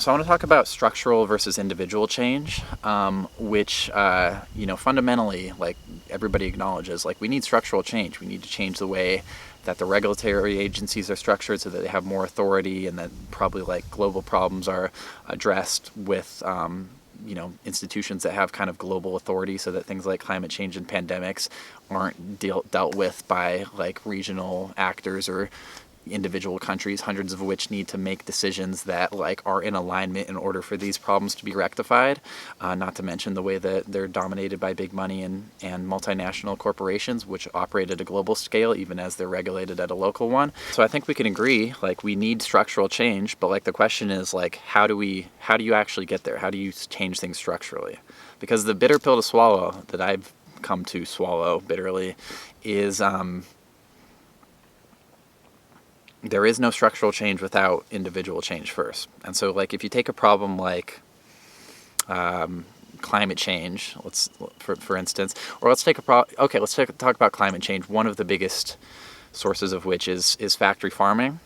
So I want to talk about structural versus individual change, which fundamentally, like everybody acknowledges, like we need structural change. We need to change the way that the regulatory agencies are structured so that they have more authority, and that probably like global problems are addressed with institutions that have kind of global authority, so that things like climate change and pandemics aren't dealt with by like regional actors or individual countries, hundreds of which need to make decisions that like are in alignment in order for these problems to be rectified. Not to mention the way that they're dominated by big money and multinational corporations, which operate at a global scale, even as they're regulated at a local one. So I think we can agree, like we need structural change, but like the question is like, how do you actually get there? How do you change things structurally? Because the bitter pill to swallow that I've come to swallow bitterly is there is no structural change without individual change first. And so like if you take a problem like climate change, for instance, or let's talk about climate change. One of the biggest sources of which is factory farming.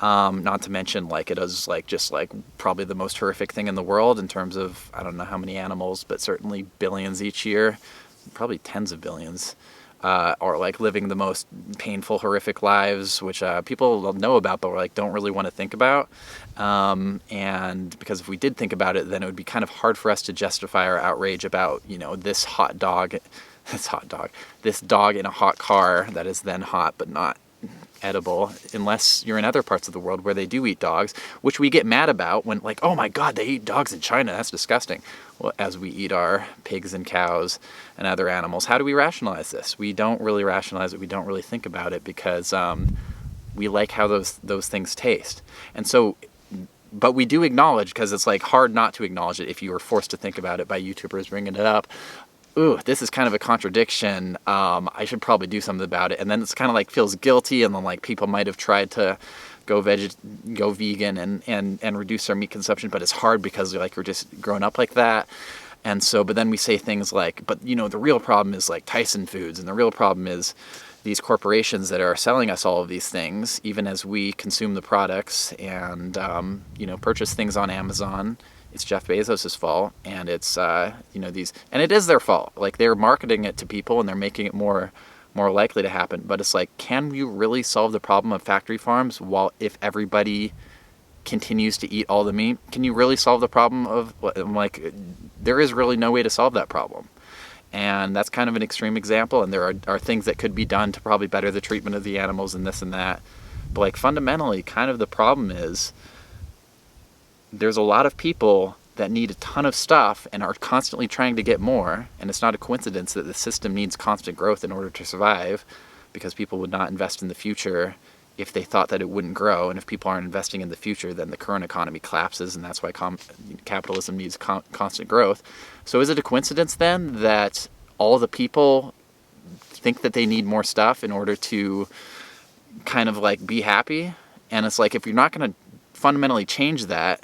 Not to mention like it is like just like probably the most horrific thing in the world in terms of, I don't know how many animals, but certainly billions each year, probably tens of billions, or like living the most painful, horrific lives, which people know about, but like don't really want to think about. And because if we did think about it, then it would be kind of hard for us to justify our outrage about, this this dog in a hot car that is then hot but not edible, unless you're in other parts of the world where they do eat dogs, which we get mad about when like, oh my God, they eat dogs in China. That's disgusting. Well, as we eat our pigs and cows and other animals, how do we rationalize this? We don't really rationalize it. We don't really think about it because we like how those things taste. And so, but we do acknowledge, because it's like hard not to acknowledge it if you were forced to think about it by YouTubers bringing it up. Ooh, this is kind of a contradiction. I should probably do something about it. And then it's kind of like feels guilty, and then like people might have tried to go vegan and reduce their meat consumption, but it's hard because like we're just grown up like that. And so, but then we say things like, but the real problem is like Tyson Foods, and the real problem is these corporations that are selling us all of these things, even as we consume the products and purchase things on Amazon. It's Jeff Bezos' fault, and it's these, and it is their fault. Like they're marketing it to people, and they're making it more likely to happen. But it's like, can you really solve the problem of factory farms if everybody continues to eat all the meat? Can you really solve the problem of like? There is really no way to solve that problem, and that's kind of an extreme example. And there are things that could be done to probably better the treatment of the animals and this and that. But like fundamentally, kind of the problem is, there's a lot of people that need a ton of stuff and are constantly trying to get more, and it's not a coincidence that the system needs constant growth in order to survive, because people would not invest in the future if they thought that it wouldn't grow. And if people aren't investing in the future, then the current economy collapses, and that's why capitalism needs constant growth. So is it a coincidence then that all the people think that they need more stuff in order to kind of like be happy? And it's like, if you're not going to fundamentally change that,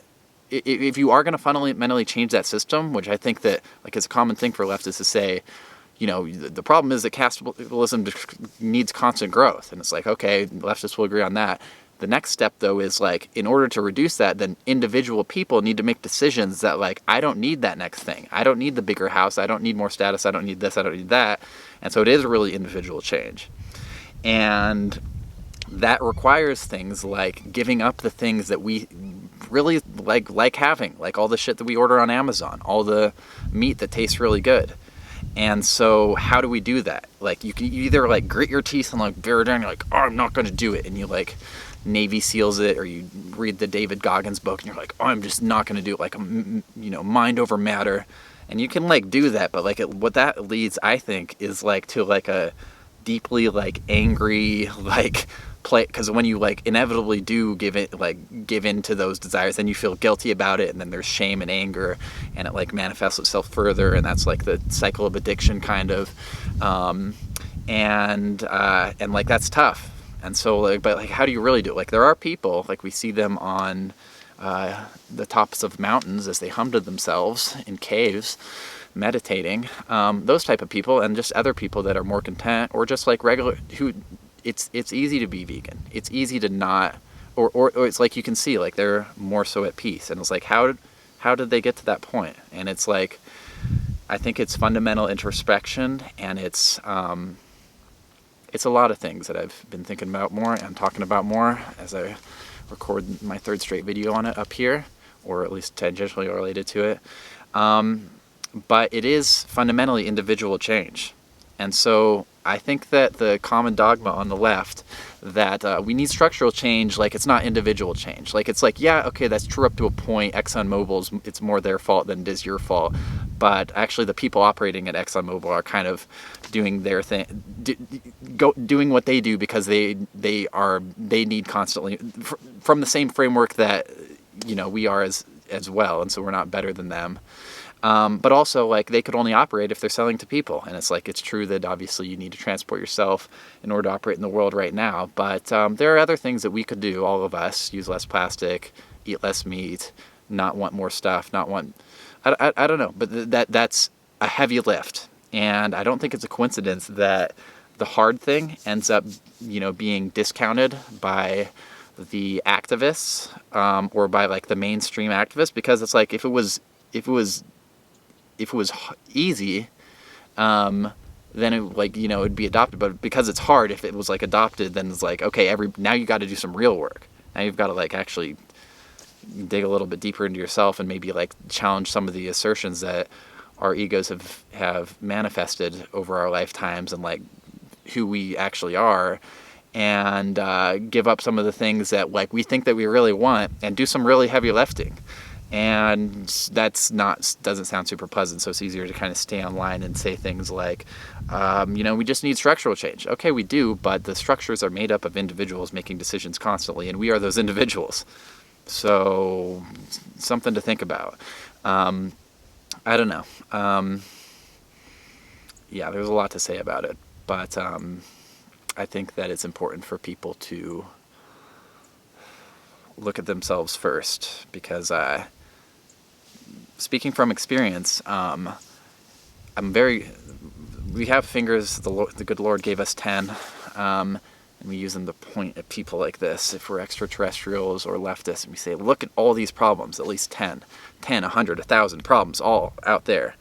if you are going to fundamentally change that system, which I think that like it's a common thing for leftists to say, the problem is that capitalism needs constant growth. And it's like, okay, leftists will agree on that. The next step, though, is like, in order to reduce that, then individual people need to make decisions that like, I don't need that next thing. I don't need the bigger house. I don't need more status. I don't need this. I don't need that. And so it is really individual change. And that requires things like giving up the things that we really like having, like all the shit that we order on Amazon, all the meat that tastes really good. And so how do we do that? Like you either like grit your teeth and like bear it down, you're like, oh, I'm not going to do it, and you like Navy SEALs it, or you read the David Goggins book and you're like, oh, I'm just not going to do it, like mind over matter. And you can like do that, but like what that leads, I think, is like to like a deeply like angry like play, because when you like inevitably do give in to those desires, then you feel guilty about it, and then there's shame and anger, and it like manifests itself further, and that's like the cycle of addiction kind of, and like that's tough. And so like, but like, how do you really do it? Like there are people, like we see them on the tops of mountains as they hum to themselves in caves, meditating, those type of people, and just other people that are more content, or just like regular, who it's easy to be vegan. It's easy to not or it's like you can see like they're more so at peace, and it's like how did they get to that point? And it's like, I think it's fundamental introspection, and it's a lot of things that I've been thinking about more and talking about more as I record my third straight video on it up here, or at least tangentially related to it. But it is fundamentally individual change. And so I think that the common dogma on the left that we need structural change, like it's not individual change. Like it's like, yeah, okay, that's true up to a point. ExxonMobil's, it's more their fault than it is your fault. But actually the people operating at ExxonMobil are kind of doing their thing, doing what they do because they need constantly, from the same framework that, you know, we are as well. And so we're not better than them. But also, like, they could only operate if they're selling to people. And it's like, it's true that obviously you need to transport yourself in order to operate in the world right now. But there are other things that we could do, all of us: use less plastic, eat less meat, not want more stuff, not want... I don't know, but that's a heavy lift. And I don't think it's a coincidence that the hard thing ends up, you know, being discounted by the activists, or by, like, the mainstream activists, because it's like, if it was easy, then it, like, you know, it'd be adopted. But because it's hard, if it was like adopted, then it's like, okay, now you got to do some real work. Now you've got to, like, actually dig a little bit deeper into yourself and maybe, like, challenge some of the assertions that our egos have manifested over our lifetimes, and, like, who we actually are, and give up some of the things that, like, we think that we really want, and do some really heavy lifting. And doesn't sound super pleasant, so it's easier to kind of stay online and say things like, you know, we just need structural change. Okay, we do, but the structures are made up of individuals making decisions constantly, and we are those individuals. So, something to think about. I don't know. Yeah, there's a lot to say about it, but I think that it's important for people to look at themselves first, because speaking from experience, we have fingers, the good Lord gave us 10, and we use them to point at people like this, if we're extraterrestrials or leftists, and we say, look at all these problems, at least 10, 100, 1,000 problems all out there.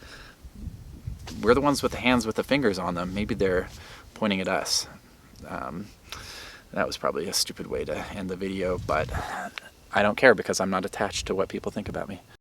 We're the ones with the hands with the fingers on them. Maybe they're pointing at us. That was probably a stupid way to end the video, but I don't care, because I'm not attached to what people think about me.